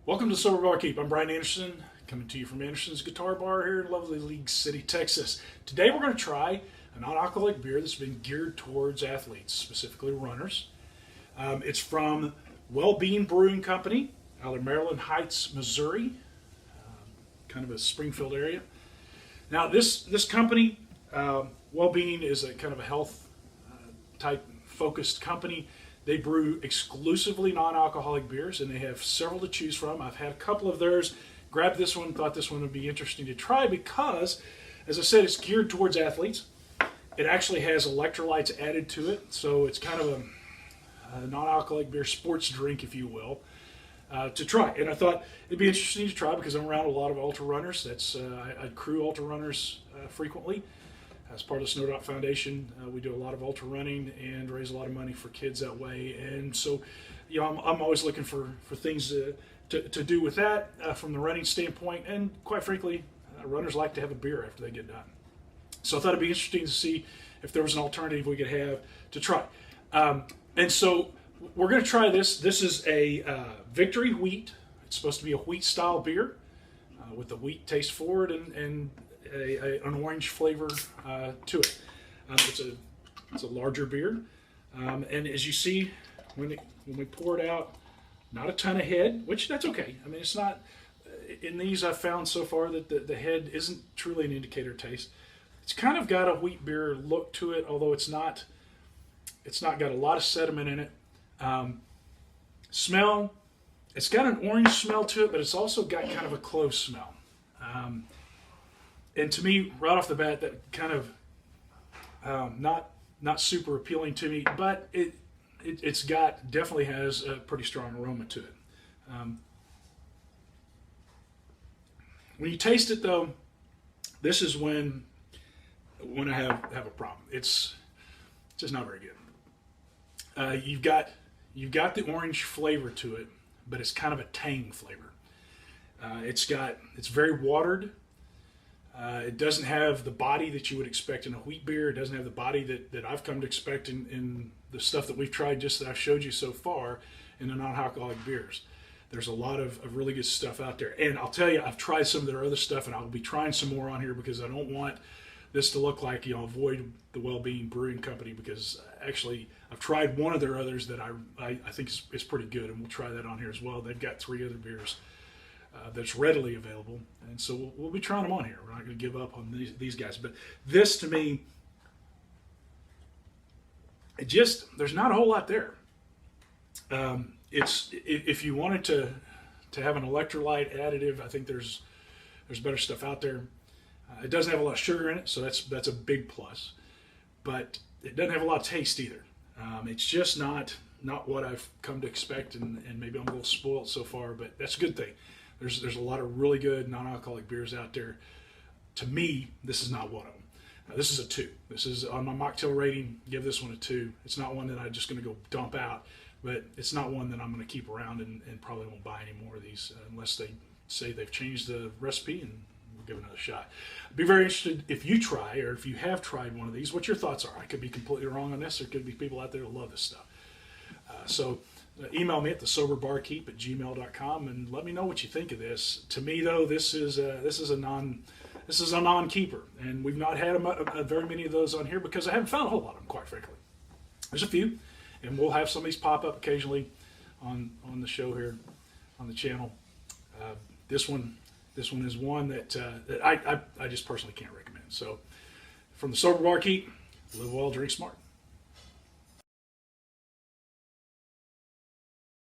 Welcome to Sober Barkeep. I'm Brian Anderson, coming to you from Anderson's Guitar Bar here in lovely League City, Texas. Today we're going to try a non-alcoholic beer that's been geared towards athletes, specifically runners. It's from Wellbeing Brewing Company out of Maryland Heights, Missouri, kind of a Springfield area. Now this company, Wellbeing, is a kind of a health type focused company. They brew exclusively non-alcoholic beers, and they have several to choose from. I've had a couple of theirs. Grabbed this one, thought this one would be interesting to try because, as I said, it's geared towards athletes. It actually has electrolytes added to it, so it's kind of a non-alcoholic beer sports drink, if you will, to try. And I thought it'd be interesting to try because I'm around a lot of ultra runners. I crew ultra runners frequently. As part of the Snow Dot Foundation, we do a lot of ultra running and raise a lot of money for kids that way. And so, I'm always looking for things to do with that from the running standpoint. And quite frankly, runners like to have a beer after they get done. So I thought it'd be interesting to see if there was an alternative we could have to try. And so we're going to try this. This is a Victory Wheat. It's supposed to be a wheat-style beer with the wheat taste forward and an orange flavor to it. It's a larger beer, and as you see, when we pour it out, not a ton of head, which that's okay. I mean, it's not. In these, I've found so far that the head isn't truly an indicator of taste. It's kind of got a wheat beer look to it, although it's not. It's not got a lot of sediment in it. Smell, it's got an orange smell to it, but it's also got kind of a clove smell. And to me, right off the bat, that kind of not super appealing to me, but it's definitely has a pretty strong aroma to it. When you taste it, though, this is when I have a problem. It's just not very good. You've got the orange flavor to it, but it's kind of a tang flavor. It's very watered. It doesn't have the body that you would expect in a wheat beer. It doesn't have the body that I've come to expect in the stuff that we've tried, just that I've showed you so far in the non-alcoholic beers. There's a lot of really good stuff out there. And I'll tell you, I've tried some of their other stuff, and I'll be trying some more on here because I don't want this to look like, avoid the Wellbeing Brewing Company, because actually I've tried one of their others that I think is pretty good, and we'll try that on here as well. They've got 3 other beers that's readily available, and so we'll be trying them on here. We're not going to give up on these guys, but this, to me, there's not a whole lot there. It's if you wanted to have an electrolyte additive, I think there's better stuff out there. It doesn't have a lot of sugar in it, so that's a big plus, but it doesn't have a lot of taste either. It's just not what I've come to expect, and maybe I'm a little spoiled so far, but that's a good thing. There's a lot of really good non-alcoholic beers out there. To me, this is not one of them. This is a 2. This is on my mocktail rating. Give this one a 2. It's not one that I'm just going to go dump out, but it's not one that I'm going to keep around and probably won't buy any more of these unless they say they've changed the recipe, and we'll give it another shot. I'd be very interested if you try, or if you have tried one of these, what your thoughts are. I could be completely wrong on this. There could be people out there who love this stuff. So email me at TheSoberBarkeep@gmail.com and let me know what you think of this. To me, though, this is a non-keeper, and we've not had very many of those on here because I haven't found a whole lot of them, quite frankly. There's a few, and we'll have some of these pop up occasionally on the show here on the channel. This one is one that I just personally can't recommend. So, from the Sober Barkeep, live well, drink smart.